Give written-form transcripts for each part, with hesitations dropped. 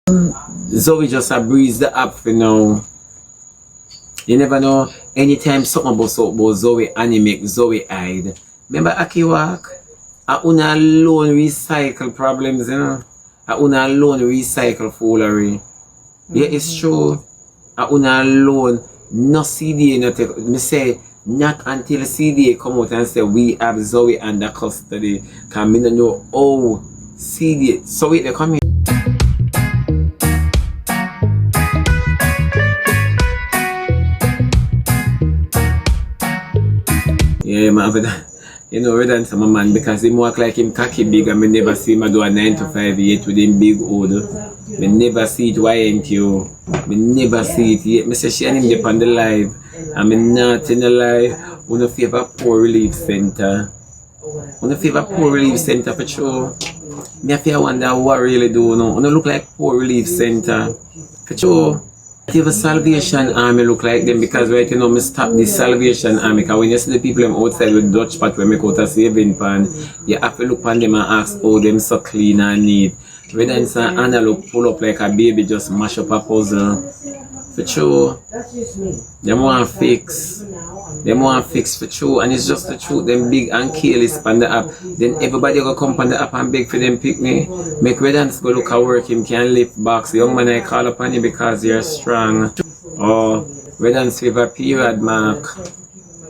Zoey just a breeze the app for now. You never know. Anytime something about Zoey animate Zoey hide. Remember Aki Walk? I una alone recycle problems, you know. I una alone recycle foolery. Yeah, it's true. I una alone no CDA not take. Me say not until CDA come out and say we have Zoey under custody. Cause me don't know how CDA. So wait, they come in. Yeah, man, you know, rather than some man because he walk like him cocky big and me never see him do a 9 to 5 yet with him big old. Me never see it, why ain't you? Me never see it yet. Me say she and him dip on the live. And me not in the live. Wanna favor poor relief center. Wanna favor poor relief center for sure. Me have to wonder what really do now. Wanna look like poor relief center. For sure. If a Salvation Army look like them because right you know me stop the Salvation Army because when you see the people them outside with Dutch pot when me go to saving pan, you have to look on them and ask how them so clean and neat. Rather than say Anna look pull up like a baby just mash up a puzzle. For sure. Them want fix. Them want fix for true and it's just the truth. Them big and careless on the app. Then everybody go come on the app and beg for them pick me. Make Redance go look at work him can lift box. Young man I call upon you because you're strong. Or Redance favor period mark.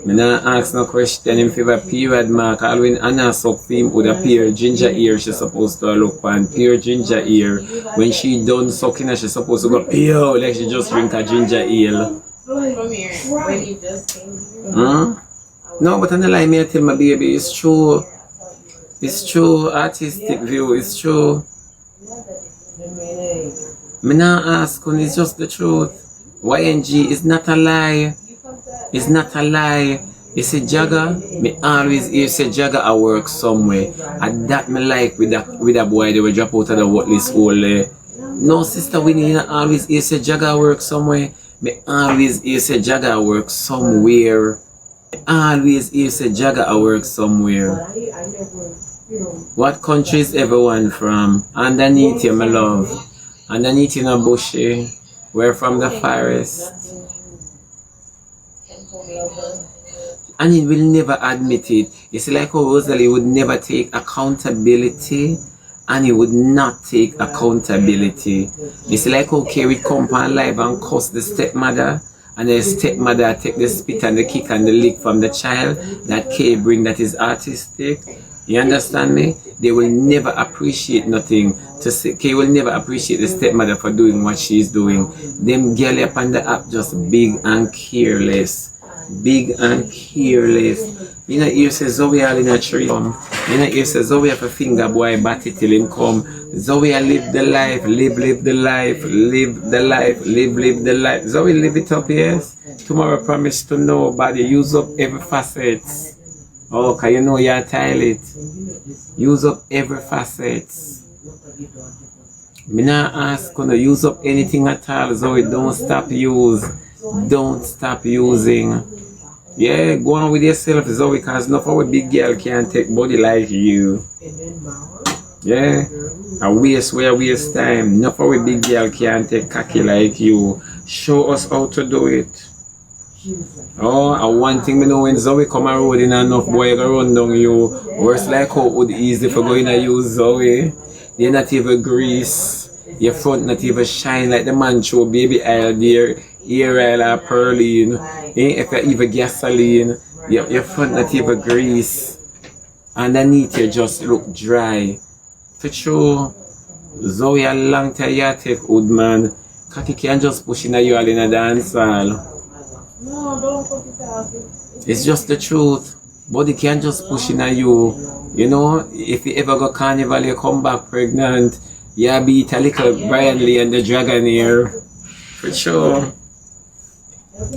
Me not ask no question in favor period mark. All when Anna suck him with a pure ginger ear she supposed to look on pure ginger ear. When she done sucking her she supposed to go pure like she just drink a ginger ale. No, but on the line, me I tell my baby, it's true. It's true, artistic view, it's true. Me not ask, it's just the truth. YNG is not a lie. It's not a lie. You say Jagger, me always hear say Jagger I work somewhere. And that me like with that boy they will drop out of the what list hole there. No sister Winnie always hear say Jagger I work somewhere. Me always hear say Jagger I work somewhere. Always hear say Jagger I work somewhere. What country is everyone from? Underneath you, my love. Underneath you, no bushy. We're from the forest. And he will never admit it. It's like how Rosalie would never take accountability. And he would not take accountability. It's like how Kerry come on live and cuss the stepmother. And the stepmother take the spit and the kick and the lick from the child that Kay bring that is artistic. You understand me? They will never appreciate nothing. To say Kay will never appreciate the stepmother for doing what she's doing. Them girl up on the app just big and careless. Big and careless. You know, you say Zoey all in a tree come. You know, you say Zoey have a finger boy bat it till him come. Zoey live the life, live the life, live the life, live the life. Zoey live it up, yes. Tomorrow promise to nobody. Use up every facet. Oh, can you know you tile it? Use up every facet. Me not ask gonna use up anything at all, Zoey. Don't stop use. Don't stop using. Yeah, go on with yourself, Zoey, because enough of a big girl can't take body like you. Yeah, a waste time. Enough of a big girl can't take cocky like you. Show us how to do it. Oh, and one thing me know when Zoey come a road in enough boy go run down you. Worse like how it would easy for going to use Zoey. They're not even grease. Your front not even shine like the man show baby oil there. Ear oil or pearline. If you even gasoline. Your front not even grease. Underneath you just look dry. For sure. Zoey a long time you take wood man. Cocky can't just push in you all in a dance hall. No, don't put it out. It's just the truth. Body can't just push in you. You know, if you ever go carnival you come back pregnant. You beat a little Brian Lee and the Dragonair. For sure.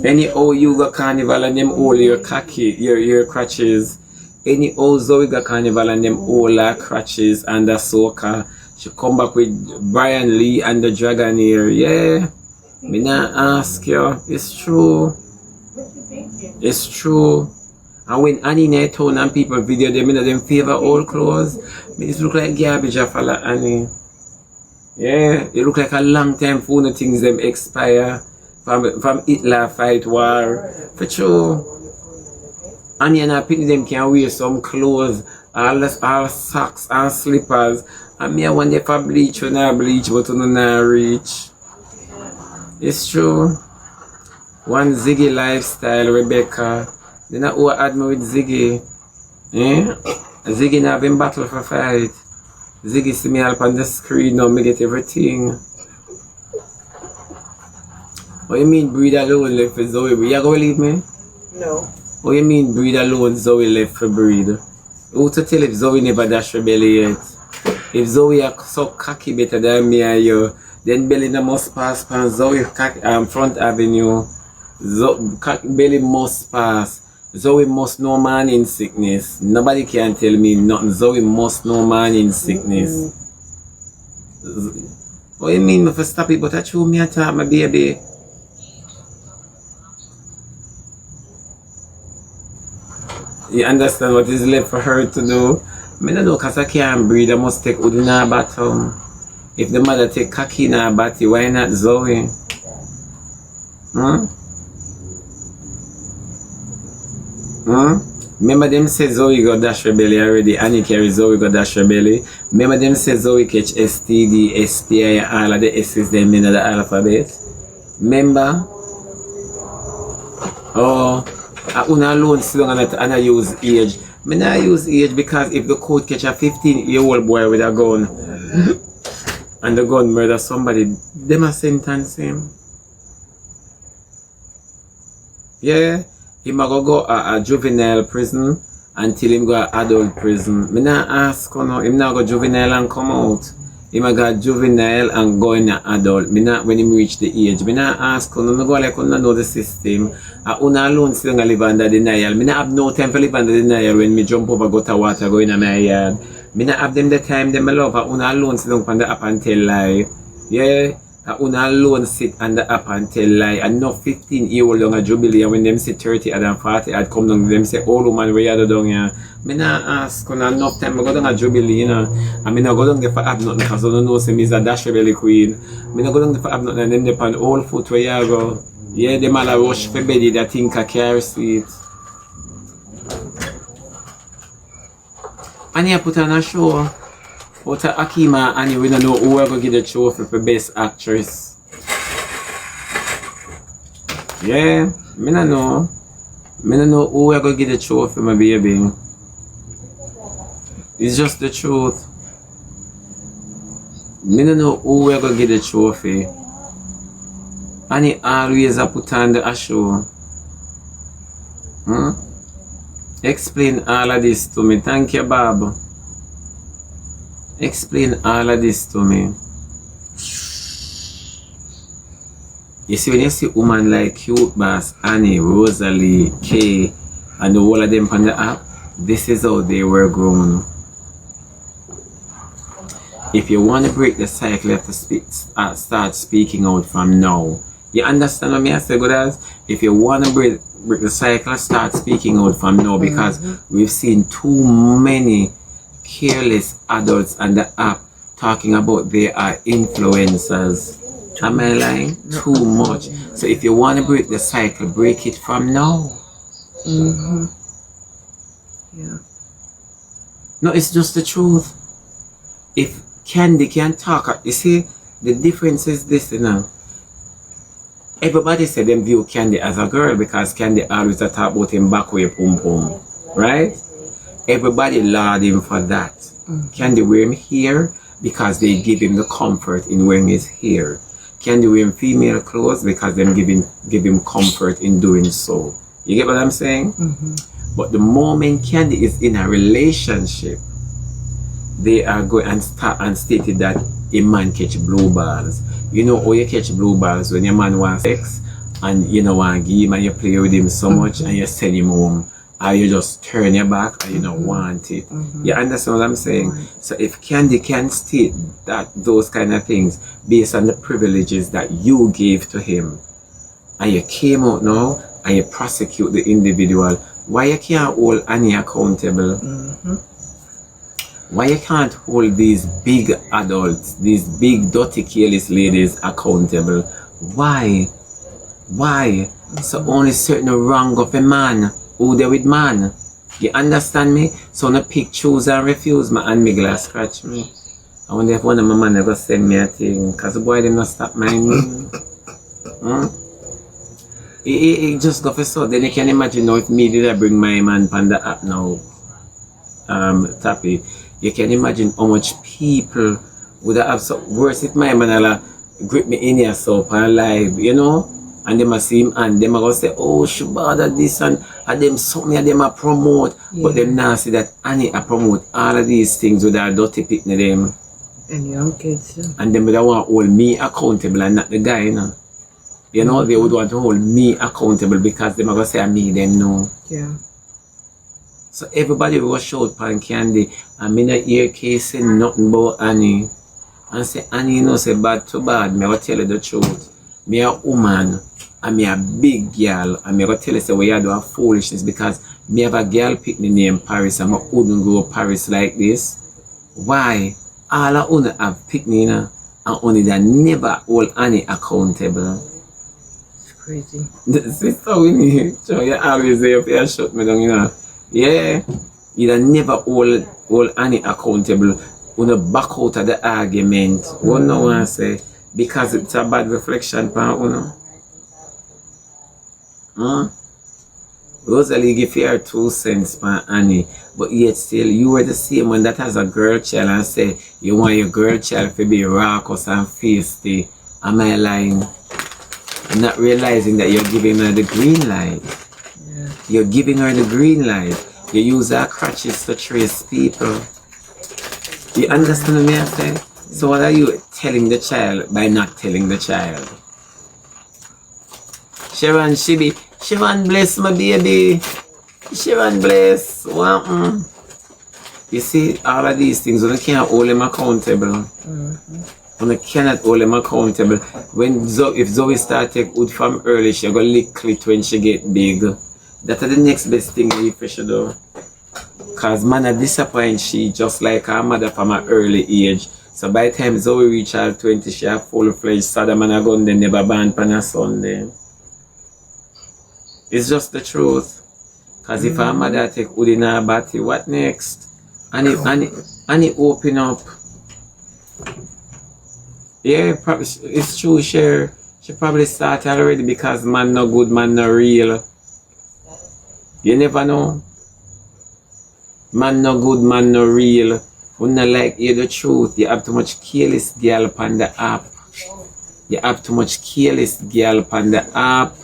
Anyhow you go carnival and them all your cocky, your crutches. Anyhow Zoey go carnival and them all her crutches and the soca. She come back with Brian Lee and the Dragonair. Yeah. Me not ask you. It's true. It's true. And when Annie in town and people video them in them favor old clothes, it look like garbage of fella Annie. Yeah, it look like a long time for the things them expire. From Hitler fight war. For sure. And you know, people them can wear some clothes, all socks and slippers. And me I want them for bleach when I bleach, but when I reach. It's true. One Ziggy lifestyle, Rebecca. They not who had me with Ziggy. Eh? Ziggy not been battle for fight. Ziggy see me up on the screen now, me get everything. What you mean breed alone left for Zoe? You gonna leave me? No. What you mean breed alone Zoe left for breed? Who to tell if Zoe never dash her belly yet? If Zoe are so cocky better than me and you, then belly no must pass pan Zoe front avenue. Belly must pass. Zoe must know man in sickness. Nobody can tell me nothing. Zoe must know man in sickness. What you mean if I stop it? But I show me a talk, my baby. You understand what is left for her to do? I don't know because I can't breathe. I must take wood in her bottom. If the mother take cocky in her body, why not Zoe? Hmm? Remember them say Zoe got dash her belly already. Annie carry Zoe got dash her belly. Remember them say Zoe catch STD, SPI, all of the S's them in the alphabet. Remember? Oh, I una alone sit down and I use age. I not use age because if the court catch a 15-year-old boy with a gun and the gun murder somebody, them a sentence him. Yeah. He might go a juvenile prison until him go a adult prison. Me not ask no, him not go juvenile and come out. He might go juvenile and go in a adult. Me not when him reach the age. Me not ask no, me go like no know the system. Una alone still gonna live under denial. Me not have no time to live under denial when me jump over gutter water go in my yard. Me not have them the time them I love. Una alone still on the up and tell lie. Yeah. Una alone sit on the app and tell lie. And no 15-year-old on a jubilee and when them say 30 and 40 I'd come down them say old woman where you down here. Me not ask on enough time I go down a jubilee, you know. And me not go down there for have nothing because I don't know say me's a dash rebelly queen. Me not go down there for have nothing and then they pan old foot where you go. Yeah, them all a rush for bed that think I carry seat. And you put on a show. But Akima and we don't know who are going to get the trophy for best actress. Yeah, me don't know. Me don't know who are going to get the trophy, my baby. It's just the truth. Me don't know who are going to get the trophy. And he always a put on the show. Explain all of this to me. Thank you, Bob. Explain all of this to me. You see, when you see women like Cute Bass, Annie, Rosalie, Kay, and the whole of them on the app, this is how they were grown. If you want to break the cycle, you have to start speaking out from now. You understand what I say, good as? If you want to break the cycle, start speaking out from now because we've seen too many careless adults on the app talking about they are influencers. Am I lying? Too much. So if you want to break the cycle, break it from now. Yeah. No, it's just the truth. If Candy can talk, you see, the difference is this, you know. Everybody said them view Candy as a girl because Candy always talk about him back way pum pum. Right? Everybody laud him for that. Candy wear him here because they give him the comfort in wearing his hair. Candy wear him female clothes because them give him comfort in doing so. You get what I'm saying? But the moment Candy is in a relationship, they are going and start and stated that a man catch blue balls. You know how you catch blue balls when your man wants sex and you know want to give him and you play with him so much and you send him home. Or you just turn your back and you don't want it. You understand what I'm saying? So if Candy can state that those kind of things based on the privileges that you gave to him and you came out now and you prosecute the individual, why you can't hold Annie accountable? Why you can't hold these big adults, these big dirty careless ladies accountable? Why? Why? So only certain wrong of a man who they with man. You understand me? So no pick, choose and refuse my and me glass scratch me. I wonder if one of my man ever send me a thing, cause the boy did not stop mind me. It just go for so. Then you can imagine now if me did I bring my man on the app now, Tappy. You can imagine how much people would have so worse if my man ala grip me in here so on live, you know? And them a see him and them a go say, oh Shebada this and them something and them a promote. Yeah. But them now see that Annie a promote all of these things with our dirty picking them. And young kids too. And them would want to hold me accountable and not the guy, you know. You know, they would want to hold me accountable because them are going to say I me them know. Yeah. So everybody rush out pan Candy and me not hear casing nothing about Annie. And say Annie you know say bad to bad. Me will tell you the truth. Me a woman and me a big girl and me will tell you say we are doing foolishness because me have a girl pick me name Paris and I wouldn't go Paris like this. Why? All I only have picked me and only that never hold Annie accountable. Crazy. Sister Winnie, so you always there for your shut me down, you know. Yeah, you never hold Annie accountable when you back out of the argument. What no one say because it's a bad reflection, you know. Rosalie give her 2 cents per Annie, but yet still you were the same one that has a girl child and say you want your girl child to be raucous and feisty. Am I lying? Not realizing that you're giving her the green light. Yeah. You're giving her the green light. You use her crutches to trace people. You understand what I'm saying? So what are you telling the child by not telling the child? Sharon, Shebby, Sharon bless my baby. Sharon bless. What? You see, all of these things, you can't hold them accountable. And I cannot hold them accountable. When if Zoe start take wood from early, she go lick clit when she get big. That's the next best thing we should do. Cause man a disappoint she just like her mother from an early age. So by the time Zoe reach her 20, she have full-fledged Saddam and a gun, they never ban pan a Sunday. It's just the truth. Cause if her mother take wood in her body, what next? And it open up. Yeah, probably, it's true, she probably started already because man no good, man no real. You never know. Man no good, man no real. When not like hear the truth, you have too much careless girl upon the app. You have too much careless girl upon the app.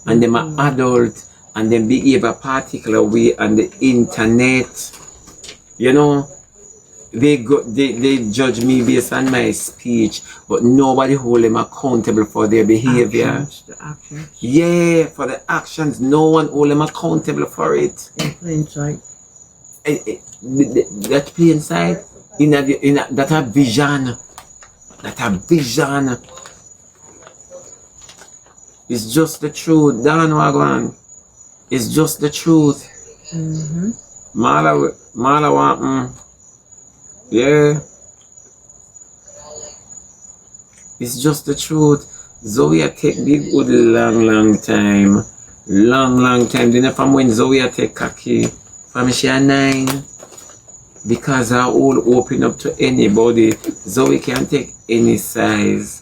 And them are adult and them behave a particular way on the internet. You know? They judge me based on my speech, but nobody hold them accountable for their behavior. The actions. Yeah, for the actions, no one hold them accountable for it. In plain sight. That plain sight, that a vision. That a vision. It's just the truth, Dan Wagwan. It's just the truth. Mala yeah. It's just the truth. Zoe take big wood long time. Long time. Do you know from when Zoe take cocky? From she a 9. Because her all open up to anybody. Zoe can take any size.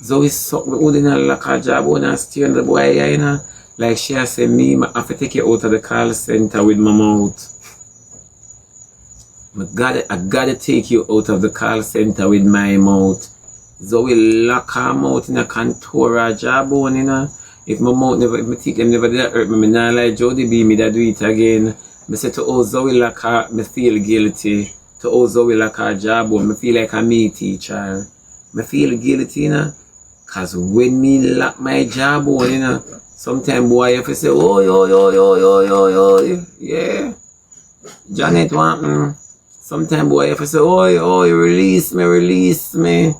Zoe suck me wood in her like a job and steer on the boy, you know. Like she has said me, I have to take you out of the call center with my mouth. I gotta take you out of the call center with my mouth. Zoe lock her mouth in a contour jawbone, you know. If my mouth never, if my teeth never did hurt me, not like Jody B, me that do it again. I say to oh Zoe lock her, me feel guilty. To oh Zoe lock her jawbone, me feel like a me teacher. Me feel guilty, you know. Cause when me lock my jawbone, you know, sometimes boy have to say, oh, yeah. Janet want sometimes boy have to say, oh, release me.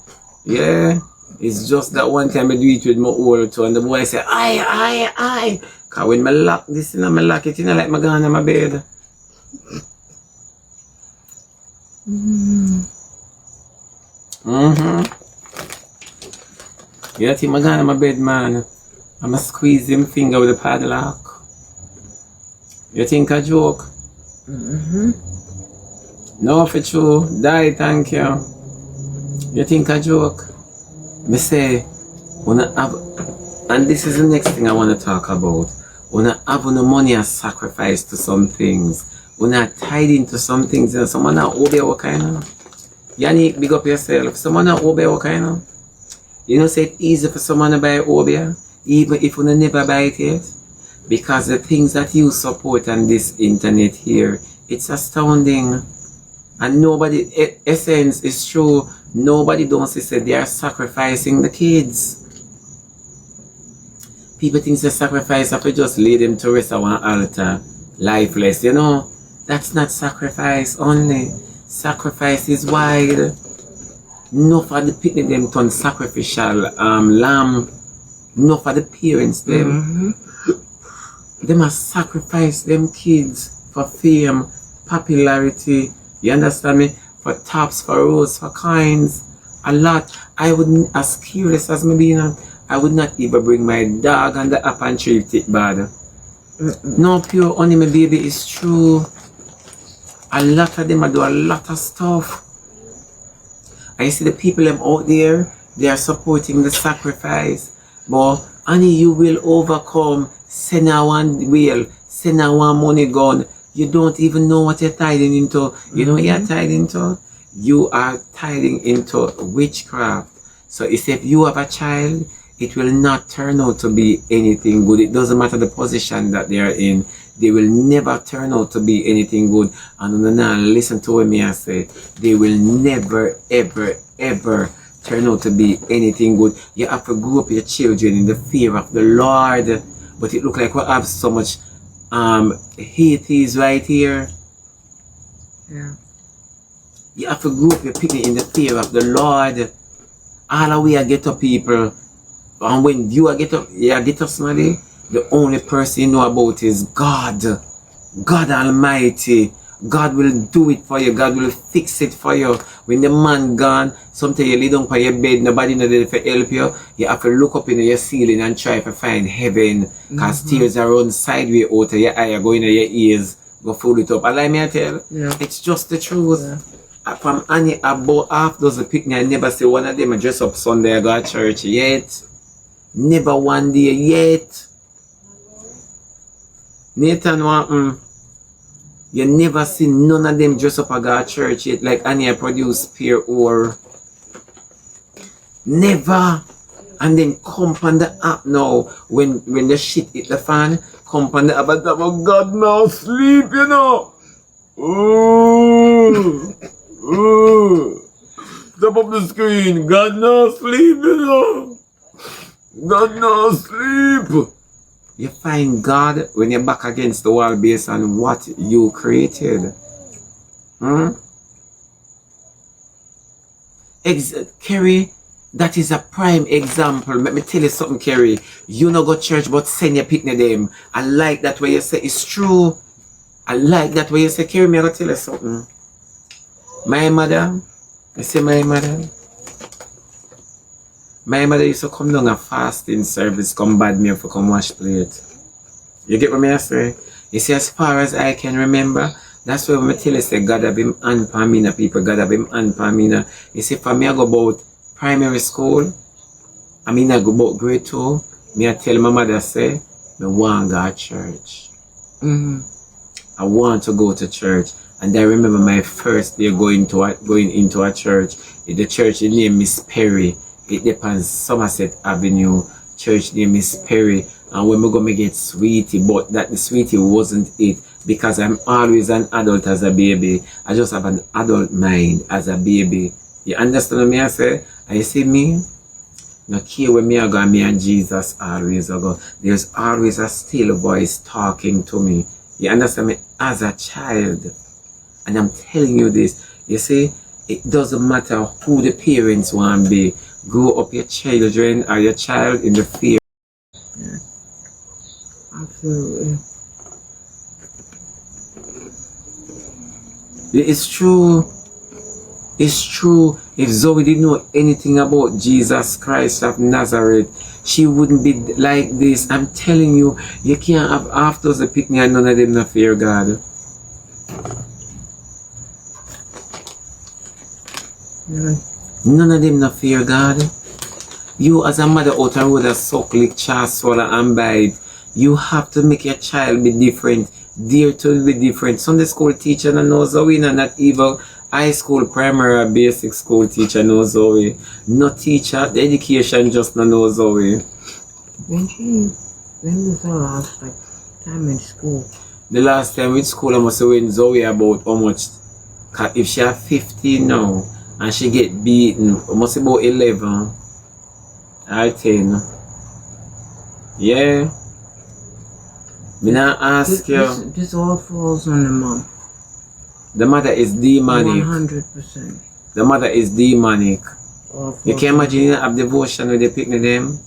Yeah. It's just that one time I do it with my old toe and the boy say, aye. Cause when I lock this in, I lock it in like my gun in my bed. You think I'm gonna my bed, man? I'ma squeeze him finger with a padlock. You think a joke? No, for true. Die, thank you. You think a joke? Me say, wanna have, and this is the next thing I want to talk about. Wanna have no money as sacrifice to some things. Wanna tied into some things. And someone not obey what kind of. Yannick, big up yourself. Someone not obey what kind of. You know, say it's easy for someone to buy obey, even if you never buy it yet. Because the things that you support on this internet here, it's astounding. And nobody, essence is true, nobody don't say they are sacrificing the kids. People think they sacrifice if we just lay them to rest on one altar, lifeless, you know. That's not sacrifice only. Sacrifice is wide. No for the picnic them turn sacrificial lamb. No for the parents them. They must sacrifice them kids for fame, popularity, you understand me? For tops, for roads, for coins. A lot. I wouldn't, as curious as me being, I would not even bring my dog on the apple tree if it bad. No, pure honey, my baby, is true. A lot of them do a lot of stuff. I see the people them out there, they are supporting the sacrifice. But honey, you will overcome. Send her one wheel, send her one money gun. You don't even know what you're tiding into. You know what you're tiding into? You are tiding into witchcraft. So if you have a child, it will not turn out to be anything good. It doesn't matter the position that they are in. They will never turn out to be anything good. And now listen to what me I say. They will never, ever, ever turn out to be anything good. You have to grow up your children in the fear of the Lord. But it look like we have so much Haiti's right here. Yeah. You have to grow up your picnic in the fear of the Lord. All of we are ghetto people. And when you are ghetto, somebody, the only person you know about is God. God Almighty. God will do it for you. God will fix it for you. When the man gone, sometimes you lay down by your bed, nobody know there to help you. You have to look up in your ceiling and try to find heaven. Because tears are run sideways out of your eye, go in your ears, go full it up. Allow me to tell, it's just the truth. From Annie, about half dozen picnic, I never see one of them dress up Sunday, I go to church yet. Never one day yet. Nathan want you never see none of them dress up a God church yet, like Anya produced peer or never. And then come on the app now when the shit hit the fan, come on the app and talk about God now sleep, you know. Ooh. Top up the screen, God now sleep, you know. God now sleep. You find God when you're back against the wall based on what you created. Kerry, that is a prime example. Let me tell you something, Kerry. You no go church but send your picnic them. I like that way you say it's true. I like that way you say, Kerry, me I go tell you something. My mother, I say my mother used to come down a fasting service, come bad me for come wash plate. You get what me I say? You see, as far as I can remember, that's why when I tell you say God have him and Pamina people, God have him and Pamina. You see, for me I go about primary school, I mean I go about grade 2, me I tell my mother say, I want to go to church. I want to go to church. And I remember my first day going into a church. The church name Miss Perry. It depends Somerset Avenue. Church name Miss Perry. And when we go me get sweetie, but that the sweetie wasn't it. Because I'm always an adult as a baby. I just have an adult mind as a baby. You understand what me I say? And you see me? No care where me I go, me and Jesus always go. There's always a still voice talking to me. You understand me? As a child. And I'm telling you this, you see, it doesn't matter who the parents want to be. Grow up your children or your child in the fear. Yeah. Absolutely. It's true. It's true. If Zoe didn't know anything about Jesus Christ of Nazareth, she wouldn't be like this. I'm telling you, you can't have half those picnic and none of them not fear God. Yeah. None of them not fear God. You as a mother out and road a suck, lick, chaw, swallow and bite. You have to make your child be different. Dare to be different. Sunday school teacher knows Zoe, not even high school, primary, or basic school teacher knows Zoe. No teacher, the education just not knows Zoe. When was her last time in school? The last time with school I must say when Zoe about how much. If she have 15 now and she get beaten, I must say about 11 or 10. Yeah. Me not ask you. This all falls on the mom. The mother is demonic. 100%. The mother is demonic. You can imagine you have devotion with the picnic them.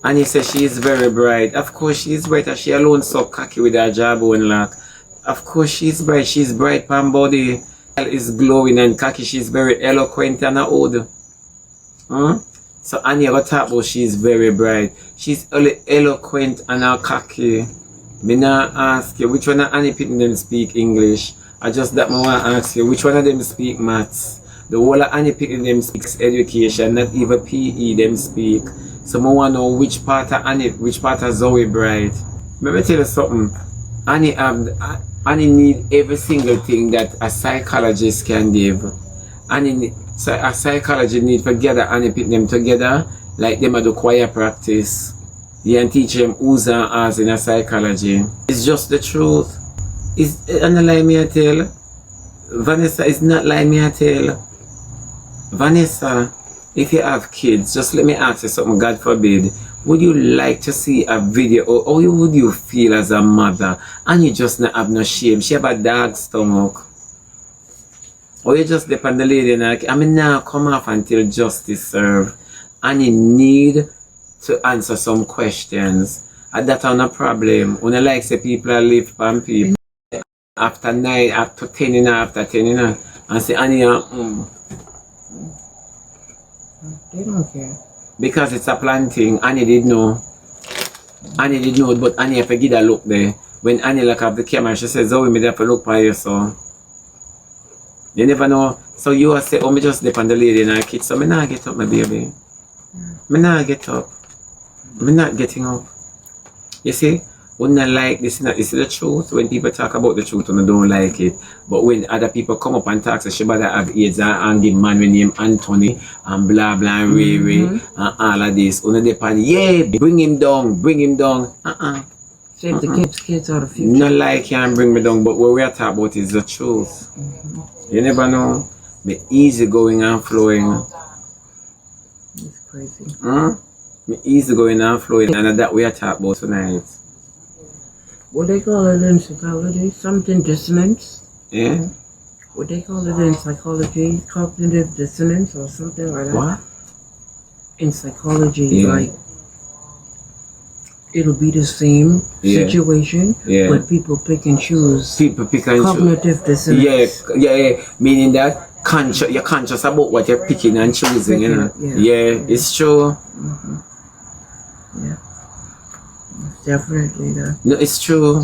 And you say she is very bright. Of course she is bright, and she alone so cocky with her jawbone lock. Of course she is bright. She is bright pan body. Is glowing and cocky. She is very eloquent and old. So Annie got talk about she is very bright. She's eloquent and cocky. Me not ask you which one of Annie picnic them speak English. I just that me want to ask you which one of them speak maths. The whole of Annie picnic them speaks education, not even PE them speak. So I want to know which part of Annie, which part of Zoe bright. Let me tell you something. Annie need every single thing that a psychologist can give. So a psychologist need to gather Annie put them together like them do choir practice. You can teach them who's and as in a psychology. It's just the truth. It's not lie me I tell. Vanessa is not lie me I tell. Vanessa, if you have kids, just let me ask you something, God forbid. Would you like to see a video or how would you feel as a mother and you just not have no shame? She have a dog stomach. Or you just depend on the lady and like, I mean now come off until justice serve. And you need to answer some questions. And that's not a problem. When I like say people are live from people after 9, after 10, after 10, and say Annie, They don't care. because it's a planting. Annie did know. Annie did know, but Annie have to give a look there. When Annie look at the camera, she says, Zoe, me have to look for you, so. You never know. So you will say, oh, me just depend on the lady and her kids. So me not get up, my baby. Me not get up. Me not getting up. You see? Wouldn't I like this? This is the truth. When people talk about the truth and I don't like it. But when other people come up and talk, say Shebada have AIDS and the man with name Anthony and blah blah and Ray Ray and all of this. When they pan, yeah, bring him down, bring him down. Save the kids out of future. Not like can bring me down, but what we are talking about is the truth. You never know. Be easy going and flowing. It's crazy. Be easy going and flowing, and that we are talking about tonight. What they call it in psychology? Something dissonance? Yeah? What they call it in psychology? Cognitive dissonance or something like that? What? In psychology, like, it'll be the same situation, but people pick and choose. People pick and choose. Cognitive dissonance. Yeah. Meaning that you're conscious about what you're picking and choosing, you know? Yeah, it's true. Yeah. Definitely that. No, it's true.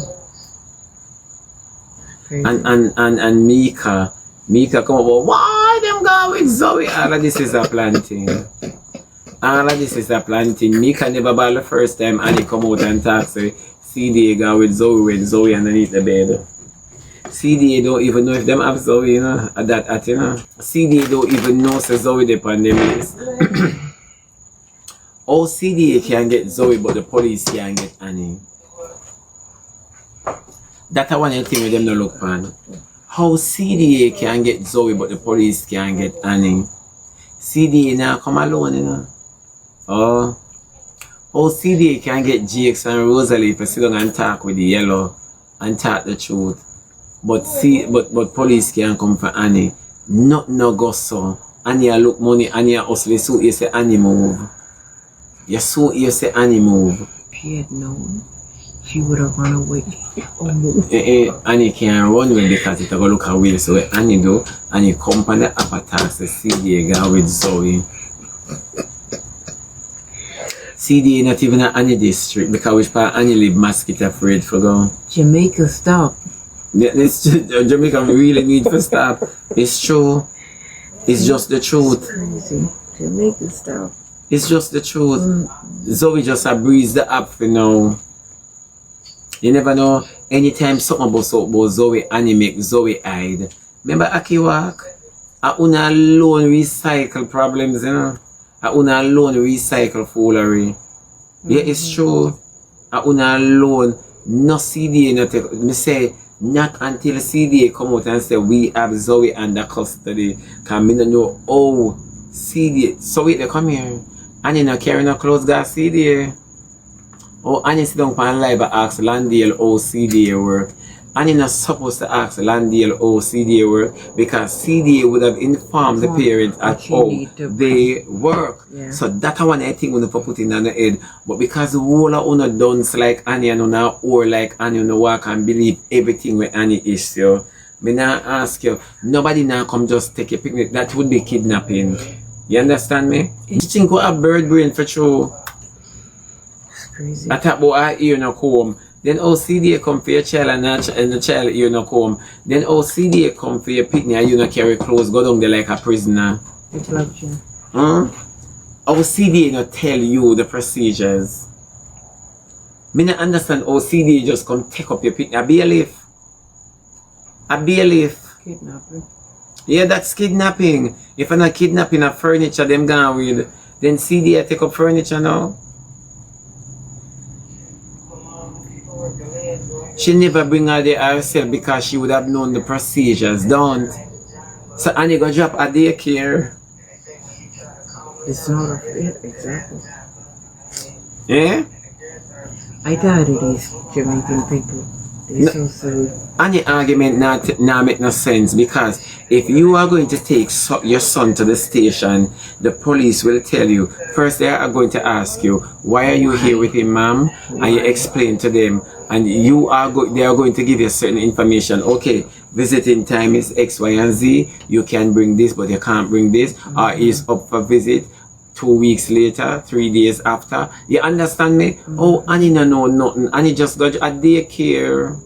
Crazy. And Mika come about why them go with Zoe? All of this is a planting. All of this is a planting. Mika never ball the first time and he come out and talk say CDA go with Zoe underneath the bed. CDA don't even know if them have Zoe, you know, at that you know. CDA don't even know say Zoe they on them list. All CDA can get Zoe, but the police can't get Annie. That's one of the things with them no look on. How CDA can get Zoe, but the police can't get Annie. CDA now come alone, you know. Oh. How CDA can get Jakes and Rosalie to sit down and talk with the yellow and talk the truth. But police can't come for Annie. Not no go so. Annie a look money, Annie a hustle, so you say Annie move. You saw you say Annie move. She had known. she would have run away or moved. Annie can't run away because it go look away. So what Annie do, Annie come on the upper tax, the CDA girl with Zoey. CDA not even an Annie district because which part Annie live mosquito afraid for go. Jamaica, stop. This Jamaica really need to stop. It's true. It's just the truth. Crazy. Jamaica, stop. It's just the truth. Zoey just a breeze the app for now. You never know. Anytime something about Zoey Annie make Zoey hide. Remember Aki Walk? I una alone recycle problems, you know. I una alone recycle foolery. Yeah, it's true. I una alone no CDA not take. Me say not until CDA come out and say we have Zoey under custody. Cause me don't know how CDA. So wait, they come here. Annie not carrying no clothes got CDA. Oh, Annie sit down and live and ask Landale how CDA work. Annie not supposed to ask Landale how CDA work because CDA would have informed the parents at how they work. Yeah. So that's one I think we have put in on the head. But because the whole of una dance like Annie and una or like Annie una walk and believe everything with Annie is so me now ask you, nobody now come just take a picnic. That would be kidnapping. You understand me? You think we have bird brain for true? It's crazy. I thought about I ear no comb. Then CDA come for your child and the child ear no comb. Then CDA come for your picnic and you no carry clothes, go down there like a prisoner. It's like you. CDA no tell you the procedures. Me not understand CDA just come take up your picnic. A bailiff. A bailiff. Kidnapping. Yeah, that's kidnapping. If I'm not kidnapping a furniture them gone with, then CDA take up furniture now. She never bring her there herself because she would have known the procedures, don't. So Annie go drop a daycare. It's not a fit, exactly. Eh? I tired of these Jamaican people. They're so silly. Any argument not make no sense because if you are going to take your son to the station, the police will tell you. First, they are going to ask you, "Why are you here with him, ma'am?" And you explain to them, and they are going to give you certain information. Okay, visiting time is X, Y, and Z. You can bring this, but you can't bring this. Or he's up for visit 2 weeks later, 3 days after. You understand me? Oh, Annie no know nothing. Annie just got a daycare.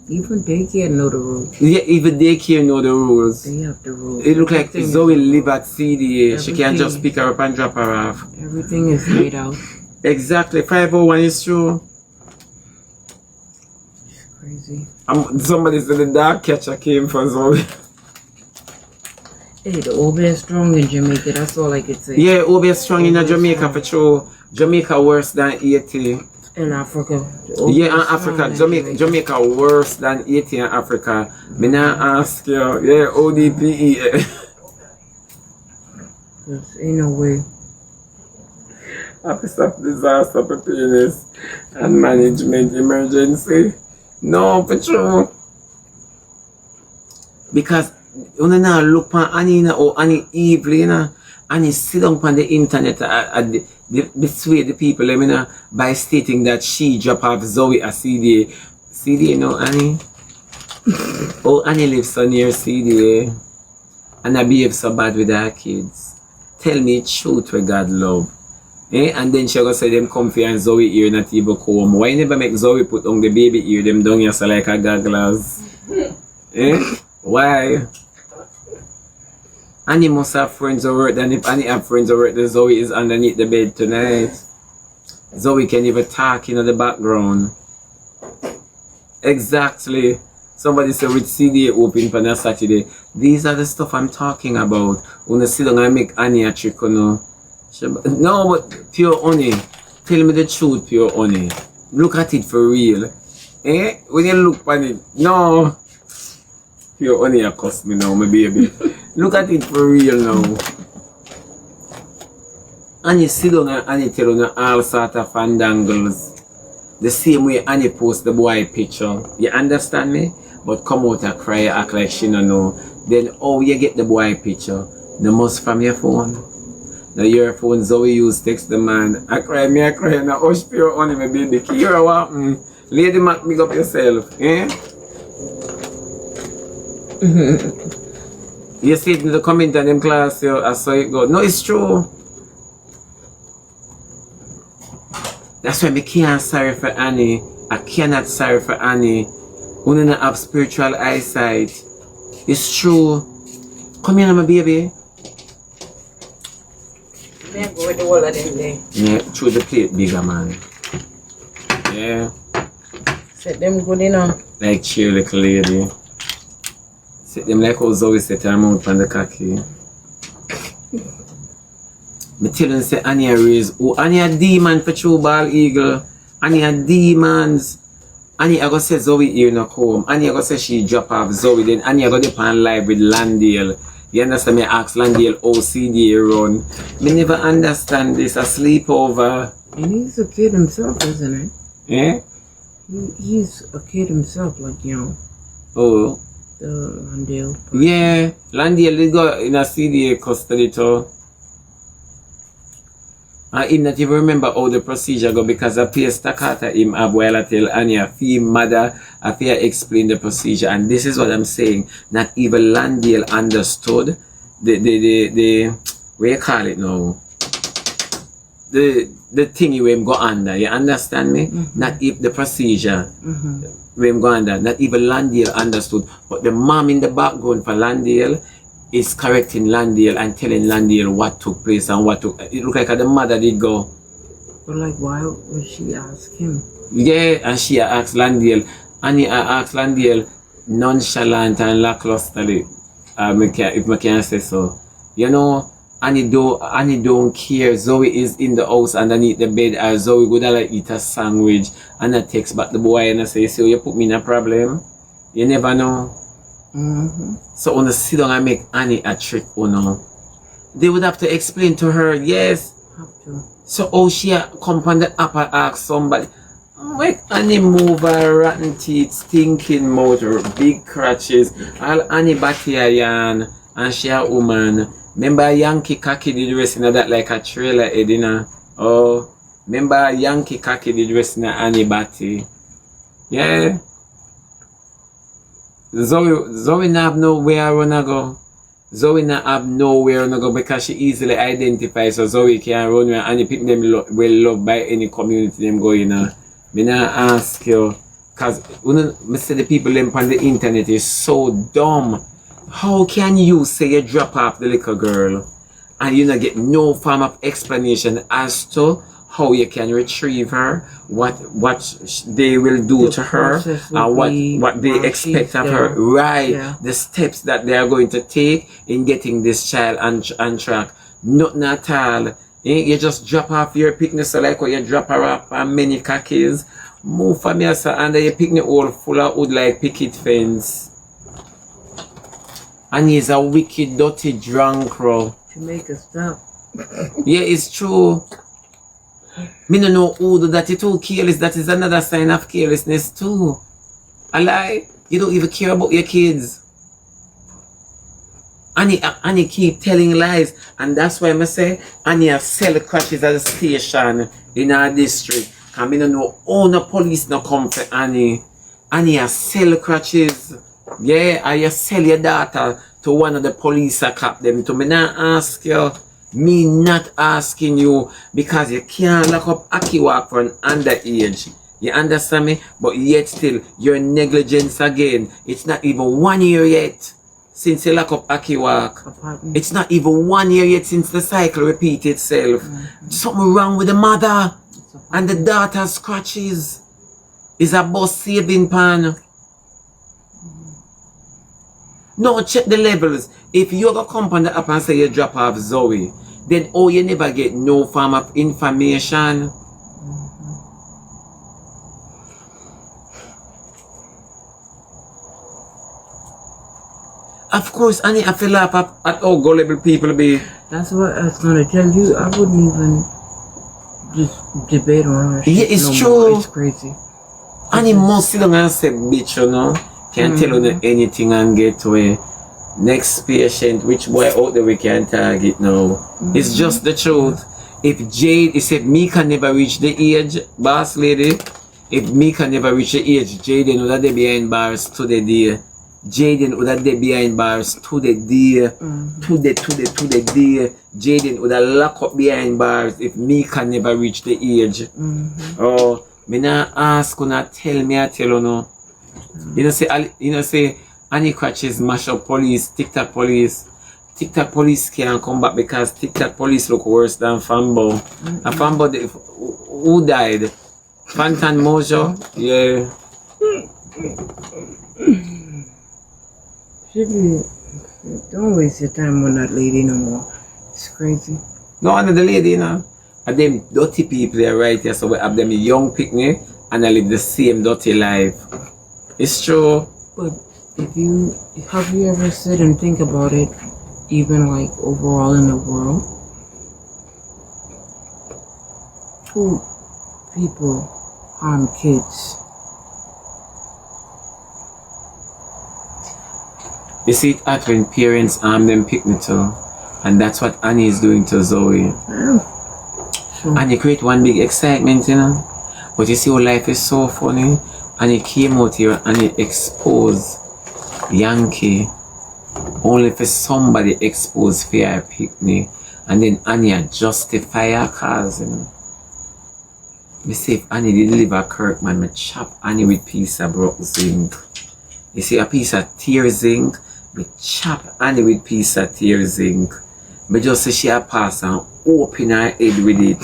Even daycare know the rules. Yeah, even daycare know the rules. They have the rules. It look like Everything Zoey live at CDA. She can't Everything. just pick her up and drop her off. Everything is laid out. Exactly. 501 is true. It's crazy. Somebody said the dog catcher came for Zoey. Hey, the old man strong in Jamaica. That's all I could say. Yeah, Obi strong in Obi Jamaica strong. for true. Jamaica worse than Haiti. In Africa. Yeah, in Africa. Jamaica worse than Haiti in Africa. Me now ask you. Yeah, ODPE. There's ain't no way. Office of Disaster Preparedness and Management Emergency. No, for true. Because you know, look at Annie or Annie evil, you know, Annie sit down on the internet dissuade the people, you know, by stating that she drop off Zoey a CDA. CDA, no, Annie? Oh, Annie lives so near CDA. And I behave so bad with her kids. Tell me truth where God love. Eh? And then she go say them comfy and Zoey ear not even comb. Why you never make Zoey put on the baby ear them down here so like a gogglers? Eh? Why? Annie must have friends who work, and if Annie have friends who work, then Zoey is underneath the bed tonight. Zoey can even talk in the background. Exactly. Somebody said with CDA open for a Saturday. These are the stuff I'm talking about. When you sit down and make Annie a trick, you know. No, but pure honey. Tell me the truth, pure honey. Look at it for real. Eh? When you look at it, no. Pure honey a cost me now, my baby. Look at it for real now. Annie sit down and Annie tell you all sort of fandangles. The same way Annie post the boy picture. You understand me? But come out and cry, act like she no know. Then you get the boy picture? The most from your phone. The earphone Zoey used text the man. I cry, now hush pure honey, my baby. Kira, what? Lady Mac, big up yourself. Eh? You see it in the comment on them class, I saw it go. No, it's true. That's why I can't sorry for Annie. I cannot sorry for Annie. Who don't have spiritual eyesight. It's true. Come here, my baby. Yeah, go with the wall of them there. Yeah, through the plate bigger, man. Yeah. Set them good enough. Like cheer, little lady. Set them like how Zoey set her mouth on the cocky. Me tell them say Annie a raise. Oh, Annie a demon for true ball eagle. Annie a demons. Annie I go say Zoey here no come. Annie I go say she drop off Zoey. Then Annie I go dip on live with Landale. You understand me? Ask Landale how CDA run. Me never understand this. A sleepover. And he's a kid himself, isn't he? Eh? He's a kid himself, like, you know. Oh. The Landale. Yeah. Landale they go in a CDA custody too. And him not even remember how the procedure go because I pay staccato him up while I tell Anya a fee mother I fear explain the procedure, and this is what I'm saying. Not even Landale understood the what you call it now? The thing you him go under, you understand me? Not if the procedure where him go under, not even Landale understood. But the mom in the background for Landale is correcting Landale and telling Landale what took place and what took. It look like the mother did go. But like, why would she ask him? Yeah, and she asked Landale. Annie asked Landale nonchalant and lacklusterly. If I can say so. You know, Annie don't care. Zoey is in the house underneath the bed, or Zoey would like eat a sandwich and I text back the boy and I say, so you put me in a problem. You never know. So on the sit down and make Annie a trick, they would have to explain to her, yes. Have to. So how she come on the app and ask somebody, make Annie move her rotten teeth, stinking mouth, big crutches, all Annie batty a yarn, and she a woman. Remember Yankee Kaki did dress in that like a trailer Edina. Oh, remember Yankee Kaki did dress in Annie batty. Yeah. Zoey not have nowhere I wanna go. Zoey not have nowhere I wanna go because she easily identifies, so Zoey can run where any people them well loved by any community them go in. Me not ask you, cause me say the people them on the internet is so dumb. How can you say you drop off the little girl and you not get no form of explanation as to how you can retrieve her, what they will do to her, and what they expect of her, right? Yeah. The steps that they are going to take in getting this child on track. Nothing at all. You just drop off your picnic, so like how you drop her off on many khakis. Move from here, sir, and your picnic all full of wood like picket fence. And he's a wicked, dirty drunk crow. To make us stop. Yeah, it's true. Me no know who do that. You too careless. That is another sign of carelessness too. A lie. You don't even care about your kids. Annie keep telling lies, and that's why I say Annie sell crutches at the station in our district. And me no know all the police no come for Annie. Annie sell crutches. Yeah, I sell your daughter to one of the police a cop them to me not ask you. Me not asking you because you can't lock up Aki walk for an underage. You understand me? But yet still, your negligence again. It's not even 1 year yet since you lock up Aki walk. It's not even 1 year yet since the cycle repeats itself. Something wrong with the mother and the daughter's scratches. Is a bus saving pan. No, check the levels. If you ever come on the app and say you drop off Zoey, then you never get no form of information. Of course, Annie, I feel laugh at how gullible people be. That's what I was gonna tell you. I wouldn't even just debate on her. Yeah, it's true. More. It's crazy. Annie must sit down and say, bitch, you know. Can't tell you anything and get away. Next patient, which boy out there we can target now? It's just the truth. If Jade, he said me can never reach the age, boss lady. If me can never reach the age, Jaden would have been behind bars to the day. Jaden would have been behind bars to the day. To the day. Jaden would have locked up behind bars if me can never reach the age. Oh, me not ask, you not tell me, I tell you no. You know say, Annie Crutches mash up police, TikTok police. TikTok police can't come back because TikTok police look worse than Fambo. And Fambo, who died? Fantan Mojo? Yeah. Shebby, don't waste your time on that lady no more. It's crazy. No, I'm not the lady, you know. And them dirty people there right here, so we have them young picnic and I live the same dirty life. It's true. But have you ever sit and think about it, even like overall in the world? Who people harm kids? You see it at when parents harm them picnic too. And that's what Annie is doing to Zoe. Sure. And you create one big excitement, you know. But you see how life is so funny. And he came out here and he exposed Yankee only for somebody exposed for her picnic. And then Annie justify her cause, you know. Me say if Annie did deliver Kirkman, me chop Annie with piece of broke zinc. You see a piece of tear zinc, me chop Annie with piece of tear zinc. Me just say she a pass and open her head with it.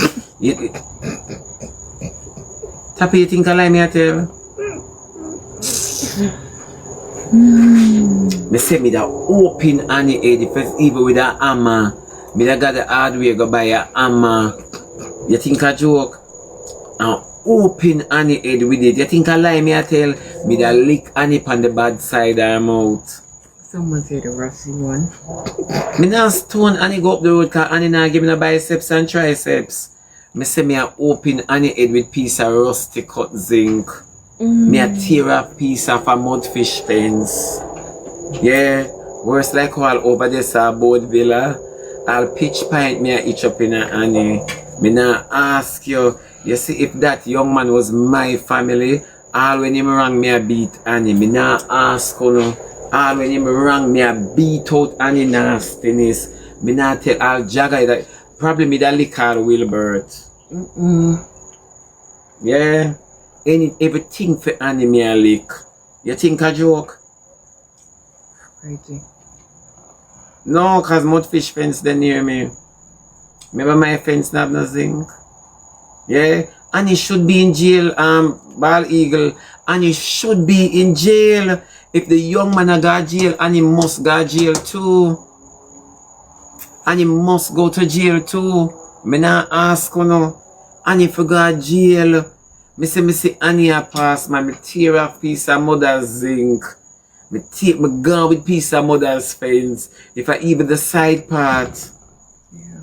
Tappy, you think I lie me a tell? Me say me da open Annie head first even with a hammer. Me da got the hard way go buy a hammer. You think I joke? And open Annie head with it. You think I lie me I tell? Me da lick Annie on the bad side of her mouth. Someone said a rusty one. Me not stone Annie go up the road cause Annie not give me no biceps and triceps. Me say me a open Annie head with piece of rusty cut zinc. Me a tear a piece of a mudfish fence. Yeah, worse like all over this boat villa. I'll pitch pint me a itch up in a Annie. Me not ask you. You see, if that young man was my family, all when him wrong me a beat Annie. Me not ask you no. All when him wrong me a beat out Annie nastiness. Me not tell all jagger that probably me that lick all Wilbert. Yeah. Everything for Annie me a lick. You think a joke? Crazy. No, cause mudfish fence they near me. Remember my fence not have no zinc? Yeah? Annie should be in jail, Bald Eagle. Annie should be in jail. If the young man a go jail, Annie must go jail too. Annie must go to jail too. Me not ask you no. Annie for go jail. Me say Annie a pass, man. Me tear off piece of mother's zinc. Me take me gun with piece of mother's fence. If I even the side part. Yeah.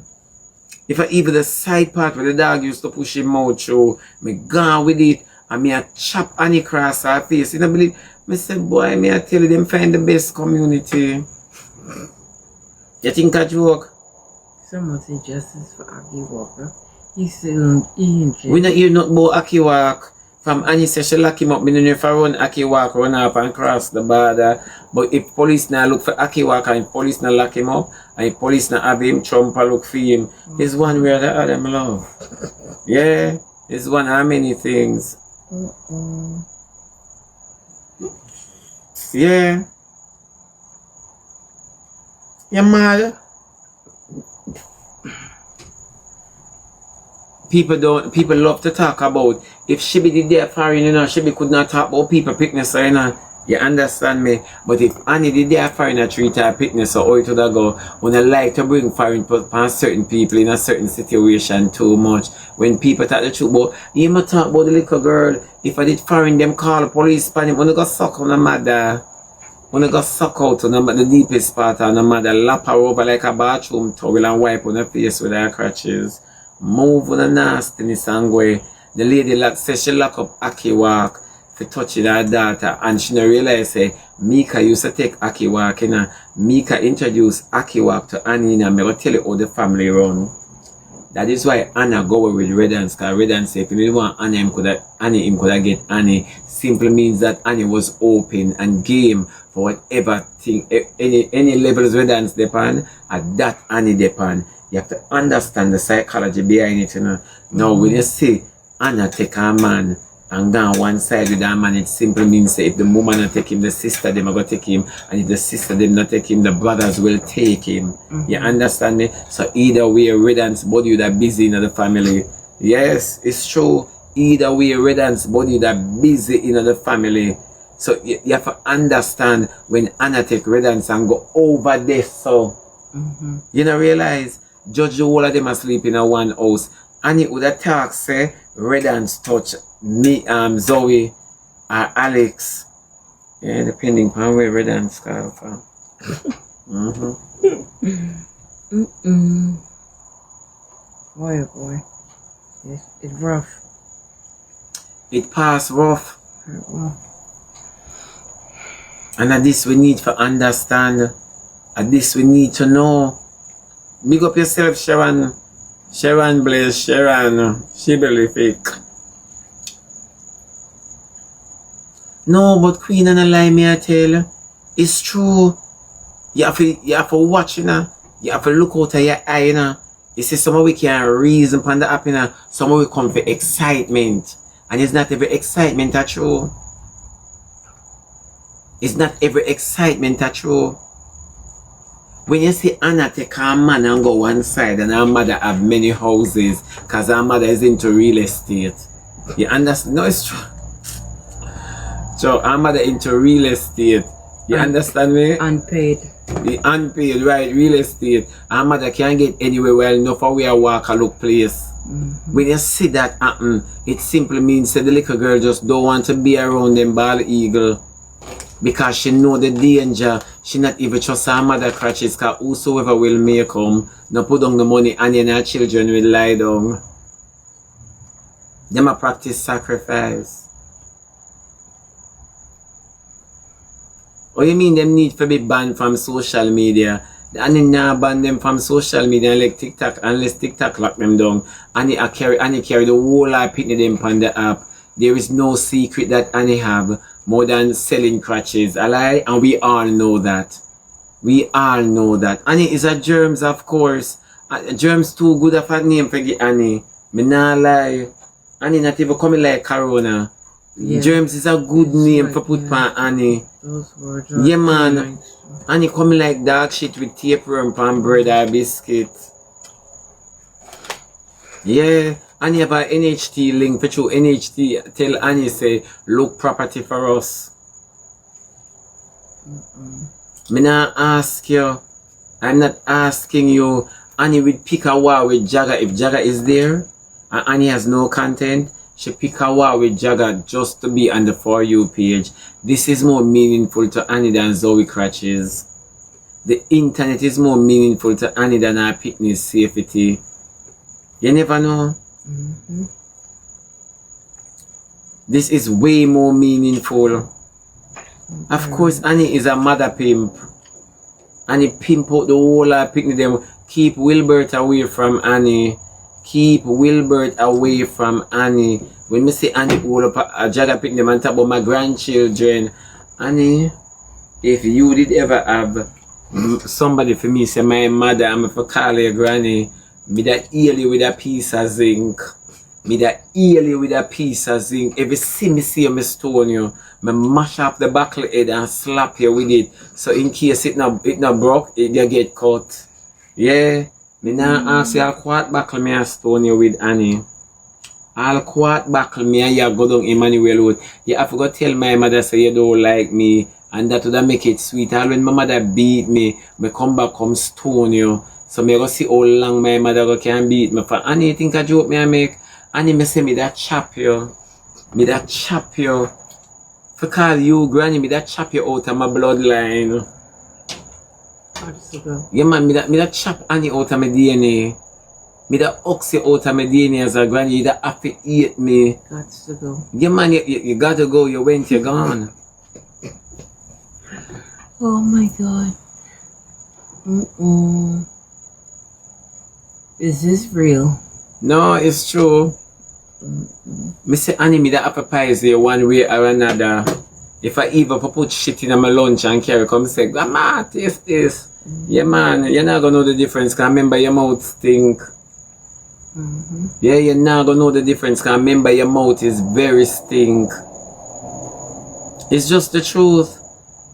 If I even the side part where the dog used to push him out through, me gone with it and me a chop Annie across her face. You know believe? Me say boy, me a tell you them find the best community. You think I joke? Someone said justice for Aki Walker. He's still in jail. We not hear nothing about Aki Walk. From Annie say she lock him up, me don't know if I run Aki Walk, run up and cross the border. But if police now look for Aki Walk and if police now lock him up, and if police now have him, Trump look for him, it's one way or the other, my love. Yeah, it's one of many things. Yeah. You mad? People love to talk about if Shebby did there foreign, you know, Shebby could not talk about people picnic, so you know, you understand me. But if Annie did there foreign a treat her picnic, so how it would go, when I like to bring foreign upon certain people in a certain situation too much. When people talk the truth about, you might talk about the little girl, if I did foreign them call the police pan him, when they go suck on the mother. When they go suck out on the deepest part of the mother, lap her over like a bathroom towel and wipe on her face with her crutches. Move on the nastiness and go. The lady says she lock up Aki Walk for touching her daughter, and she no realize say Mika used to take Aki walk, you know. Mika introduced Aki walk to Annie, and I'm gonna tell you how the family run. That is why Anna go with Redance, because Redance say if you didn't want Annie, him could get Annie. Simply means that Annie was open and game for whatever thing, any levels Redance depend, at that Annie depend. You have to understand the psychology behind it, you know. Now when you see Anna take her man and go on one side with that man, it simply means that if the woman not take him, the sister them are going to take him, and if the sister them not take him, the brothers will take him. You understand me? So either way, Redance body that busy in the family. Yes, it's true. Either way, Redance body that busy in the family. So you have to understand when Anna take Redance and go over this. So you know, realize judge the whole of them asleep in a one house. And it would attack say Redance touch me, Zoey or Alex. Yeah, depending on where Redance come from. Boy, oh boy. It's rough. It pass rough. Well, And at this we need to understand. At this we need to know. Big up yourself, Sharon. Sharon Blaze, Sharon. Shebby fake. No, but Queen and a lie me I tell. It's true. You have to watch, you know. You have to look out of your eye, you know. You see, some of we can reason upon the app, you know. Some of we come for excitement. And it's not every excitement that's true. It's not every excitement that's true. When you see Anna take her man and go one side and her mother have many houses because her mother is into real estate. You understand? No, it's true. So her mother into real estate. You understand me? unpaid. The unpaid, right? Real estate. Her mother can't get anywhere well enough for where walk or look place. When you see that happen, it simply means that the little girl just don't want to be around them bald eagle. Because she know the danger. She not even trust her mother crutches, because whosoever will make come, no put down the money and then her children will lie down. Them a practice sacrifice. What you mean them need to be banned from social media? And then now ban them from social media like TikTok, unless TikTok lock them down. And they carry the whole lot of pitney them on the app. There is no secret that Annie have more than selling crutches. A lie? And we all know that. We all know that. Annie is a germs, of course. Germs too good of a name for Annie. Me nah lie. Annie not even coming like Corona. Yeah. Germs is a good name for put on Annie. Those words yeah, man. Nice. Annie coming like dog shit with tapeworm pan bread or biscuit. Yeah. Annie have a NHT link for you. NHT tell Annie say look property for us. Me not ask you. I'm not asking you. Annie would pick a war with Jagger if Jagger is there and Annie has no content. She pick a war with Jagger just to be on the For You page. This is more meaningful to Annie than Zoey crutches. The internet is more meaningful to Annie than her fitness safety. You never know. This is way more meaningful. Of course, Annie is a mother pimp. Annie pimp out the whole lot of picnic them. Keep Wilbert away from Annie. Keep Wilbert away from Annie. When me say Annie hold up a Jagger pick them and talk about my grandchildren. Annie, if you did ever have somebody for me say my mother, I'm for call your granny, me that heal you with a piece of zinc. Me that heal you with a piece of zinc. If you see me say stone you, me mash up the buckle head and slap you with it. So in case it not broke, it get cut. Yeah. Me now ask you I'll quart buckle me and stone you with Annie. I'll quart buckle me and you go down Emmanuel Road. You have to go tell my mother say you don't like me. And that would make it sweet. All when my mother beat me come back come stone you. So me go see how long my mother go can beat me. For Annie, you think a joke me I make? Annie me say me that chop you. Me that chop you. For call you granny, me that chop you out of my bloodline. Yeah man, me that chop Annie out of my DNA. Me da ox you out of my DNA as a granny. You da have to eat me. Got to go. Yeah, man, you gotta go. You went, you're gone. Oh my God. Is this real? No, it's true. Me say, Annie, me da appetize you one way or another. If I even put shit in my lunch and carry come say, Grandma, taste this. Yeah, man, you're not gonna know the difference. Cause remember your mouth stink. Yeah, you're not gonna know the difference. Cause remember your mouth is very stink. It's just the truth.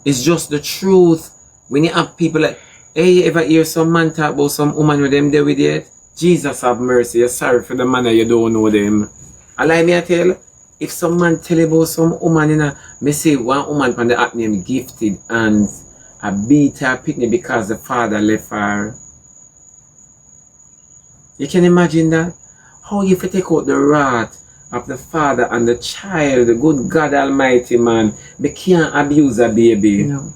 It's just the truth. When you have people like, hey, you ever hear some man talk about some woman with them there with it? Jesus have mercy. You're sorry for the man that you don't know them. I like me I tell, if some man tell you about some woman, you know, me say one woman from the app named Gifted and I beat her picnic because the father left her. You can imagine that? How you fi take out the wrath of the father and the child, the good God Almighty, man. Me can't abuse a baby. No.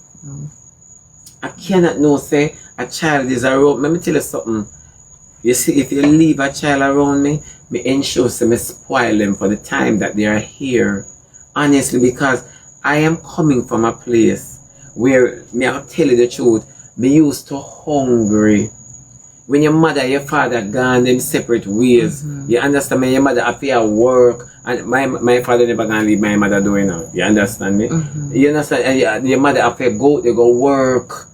I cannot know say a child is around. Let me tell you something. You see, if you leave a child around me ensure say me spoil them for the time that they are here. Honestly, because I am coming from a place where, I'll tell you the truth, me used to hungry. When your mother and your father gone them separate ways, you understand me? Your mother have to work, and my father never gonna leave my mother doing it. You understand me? You understand? And your mother have to go, they go work.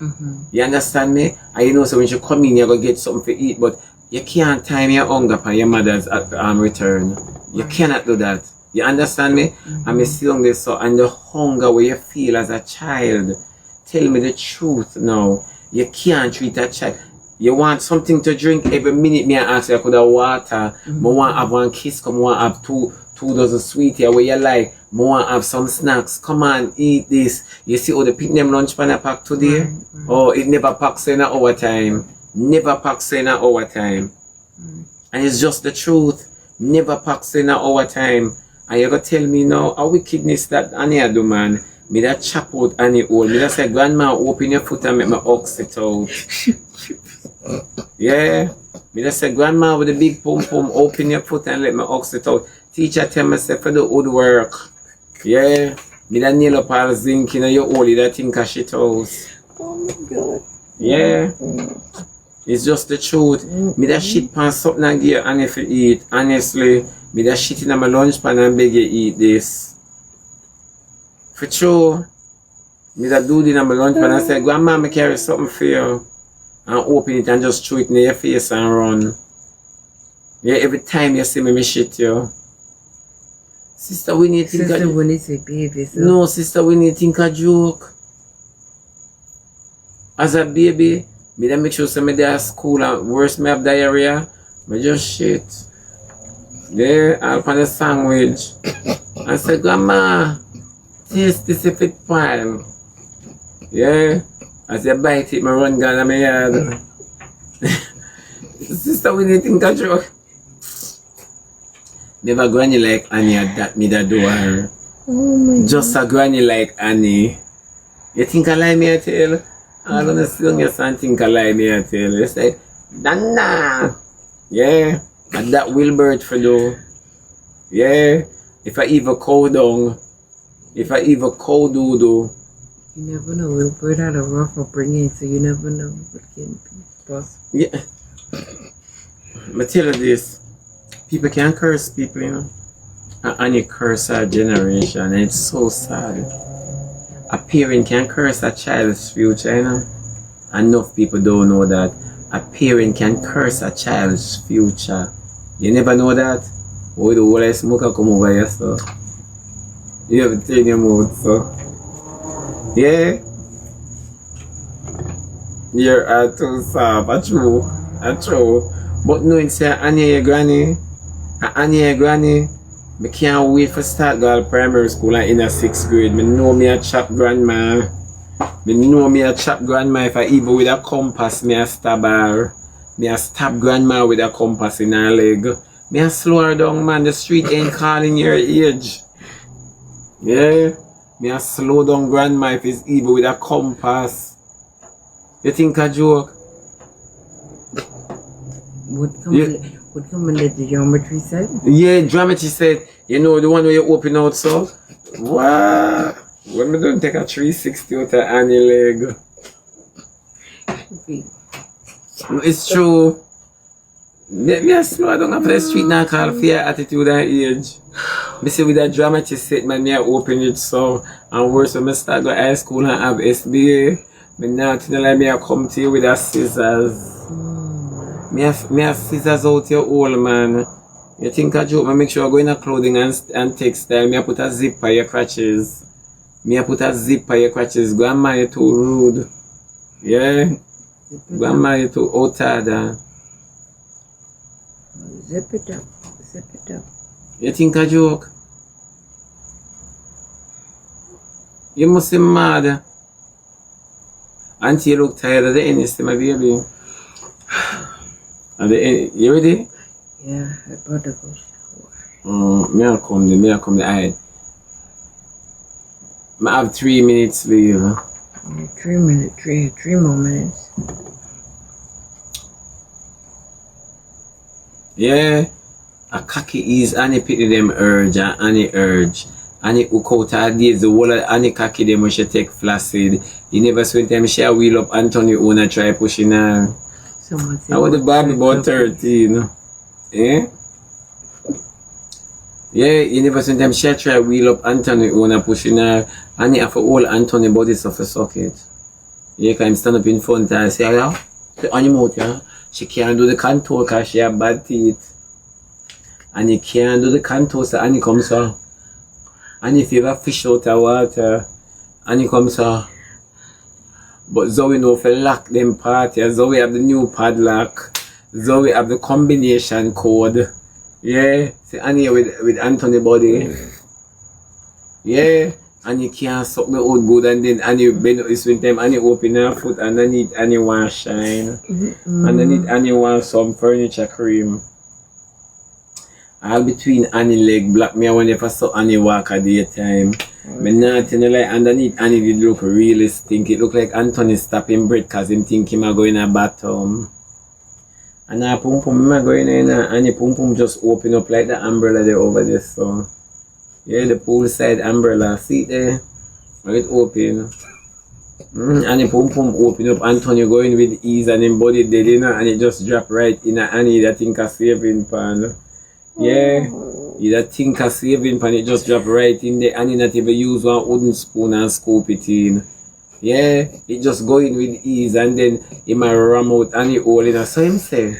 You understand me? And you know, so when she come in, you're gonna get something to eat, but you can't time your hunger for your mother's return. You cannot do that. You understand me? I'm saying this so, and the hunger where you feel as a child, tell me the truth now. You can't treat a child. You want something to drink every minute, me I ask you, I could have water. I want to have one kiss, come want to have two dozen sweetie where you like. I want to have some snacks. Come on, eat this. You see how the pick them lunch pan pack today? Oh, it never packs in an hour time. Never packs in an hour time. And it's just the truth. Never packs in an hour time. And you're going to tell me now, a wickedness that Annie do, man. Me that chop out Annie hole. Me that say, Grandma, open your foot and make my ox it out. Yeah. Me that say, Grandma, with the big pum pum, open your foot and let my ox it out. Teacher tell me, say, for the good work. Yeah. Me that nail up all zinc in your hole, that think of shit house. Oh my God. Yeah. It's just the truth. Me that shit pan something and give Annie for eat. Honestly, me that shit in my lunch pan and beg you eat this. For true. Me that do it in my lunch pan and say, Grandma, me carry something for you. And open it and just throw it in your face and run. Yeah, every time you see me shit you. Sister, we need to think Sister, when it's a baby. So. No, sister, we need to think a joke. As a baby, me that make sure say me there at school and worse me have diarrhea, me just shit. There, I'll put a sandwich. I say, Grandma, taste this if it fine. Yeah. As you bite it, me run down in my yard. Sister, we need to think a joke. Never granny like Annie that me that do her. Oh my Just a granny like Annie. You think I lie me I tell? I'm gonna sing your son think I lie me I tell. You say, Nana. Yeah. And that Wilbert for do. Yeah. If I even cow down. If I even cow do. You never know. Wilbert had a rough upbringing, so you never know what can be possible. Yeah. But tell you this. People can curse people, you know. And you curse our generation, and it's so sad. A parent can curse a child's future, you know. Enough people don't know that. A parent can curse a child's future. You never know that? Oh, the whole smoker come over here, so. You have to turn your mouth, so. Yeah. You're too soft, a true. But knowing say Annie your granny, me can't wait for start girl primary school and in a 6th grade. Me know me a chop grandma. Me know me a chop grandma if I even with a compass me a stab her. Me a stab grandma with a compass in her leg. Me a slow her down, man. The street ain't calling your age. Yeah. Me a slow down grandma if it's even with a compass. You think a joke? would come in the geometry set. Yeah, geometry set. You know the one where you open out so? What? When we don't take a 360 out of any leg. It's true. Let me slow down after the street now call for your attitude and age. Me say with that geometry set, man, me I open it so. And worse when I start go high school and have SDA. Me now tell like me I come to you with a scissors. Me have scissors out your hole, man. You think I joke? Me make sure I go in a clothing and textile. Me I put a zip by your crotches. Me I put a zip by your crotches. Grandma, you too rude. Yeah? Grandma, you too outada. Zip it up. Zip it up. You think I joke? You must be mad. Auntie, you look tired at the end, my baby. At the end, you ready? Yeah, I about to go shower. Me I come there. I have 3 minutes leave. 3 minutes, three more minutes. Yeah, a cocky is any pity them urge and any urge. Any hook out her days, the whole of any cocky them when she take flaccid. You never spend time she a wheel up Anthony owner try pushing her. I was the Barbie about 13. Eh? Yeah, you never spend time she try wheel up Anthony owner pushing her. And you have to hold Anthony body off a socket. Yeah, can stand up in front and say, yeah, the animal, yeah. She can't do the contour because she have bad teeth. And you can't do the contour so Annie comes out. And if you have a fish out of water, Annie comes out. But Zoey know if you lock them part, yeah. Zoey have the new padlock. Zoey have the combination code. Yeah. See Annie with Anthony body. Yeah. And you can't suck the old good and then Annie bend up this with them and you open her foot underneath and you want shine. Underneath and you want some furniture cream. All between Annie leg black me when if I saw Annie walk at daytime. Me nothing like underneath Annie did look really stink. It look like Anthony stopping bread cause him think him a go in a bathroom. And now pum pum me go in there and the pum pum just open up like the umbrella there over there so. Yeah, the poolside umbrella. See there? It open. And the pum pum open up. Antonio going with ease and him body dead, you know, and it just drop right in a Annie that think a saving pan. Yeah. You that think a saving pan, it just drop right in there. Annie not even use one wooden spoon and scoop it in. Yeah. It just going with ease and then he might ram out Annie all in a so him say.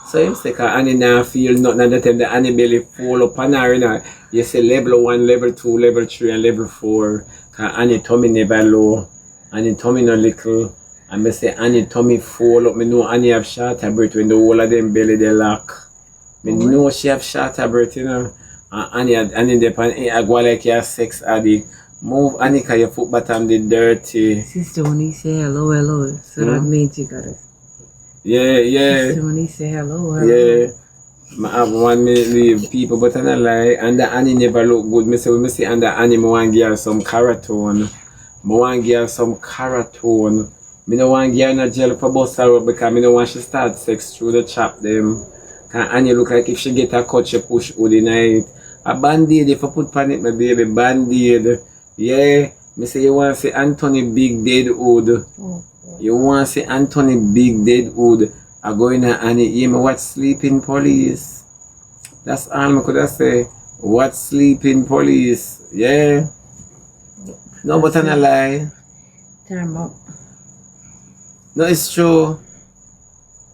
So him say, cause Annie now feel nothing at the time the Annie belly fall up on her, you know. You say level 1, level 2, level 3, and level 4. Cause Annie tummy never low. Annie tummy no little. And me say Annie tummy fall up. Me know Annie have shorter breath when the whole of them belly they lock. Me know she have shorter breath, you know. And Annie depend I go like you're a sex addict. Move Annie cause your foot bottom the dirty. Sister, when he say hello, so that means you got it. Yeah. Sister, when he say hello. Yeah. I have 1 minute leave people, but I don't lie. And the Annie never look good. Me say, when me see under Annie, I want to give her some carotone. I want to give her some carotone. I don't want to give her no gel for bust her up because I don't want she start sex through the chop them. Because Annie look like if she get a cut, she push hood in it. A band-aid, if I put on it, my baby, band-aid. Yeah. Me say, you want to see Anthony big dead hood. You want to see Anthony big dead hood. I go in and hear me watch Sleeping Police. That's all I could have say. Watch Sleeping Police. Yeah. No, but I'm not lie. Time up. No, it's true.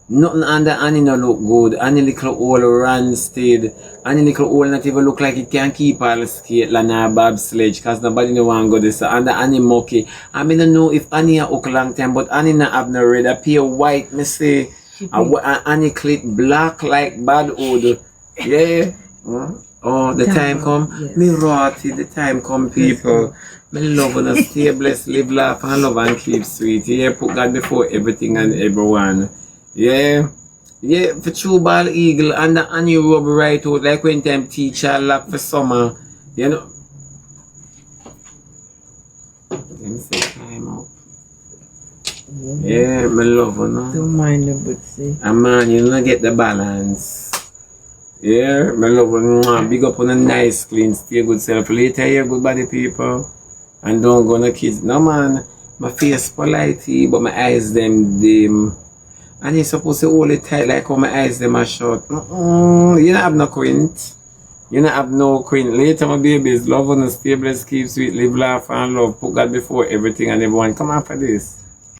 Nothing under Annie no look good. Annie little old rancid. Annie little old not even look like it can keep all skate like a bobsledge because nobody no want to go this. Under Annie mucky. I mean, I don't know if Annie a hook long time, but Annie not have no red. Appear white, me say. Annie clip black like bad old. Yeah. Oh, the time come. Yes. Me rotty, the time come, people. Me love and stay blessed, live, laugh, and love and keep sweet. Yeah, put God before everything and everyone. Yeah. Yeah, for true ball eagle and the Annie rub right out like when time teacher lock for summer. You know. Let me say time up. Yeah, my love, you know. Don't mind them, but see. And man, you don't get the balance. Yeah, my love, mwah, big up on a nice, clean, stay good self. Later, here, good body people. And don't go no kids. No man, my face polite, but my eyes them dim. And you're supposed to hold it tight like how my eyes them are short. You don't have no quint. You don't have no quint. Later, my babies, love on the stable, keep sweet, live, laugh, and love. Put God before everything and everyone. Come on for this.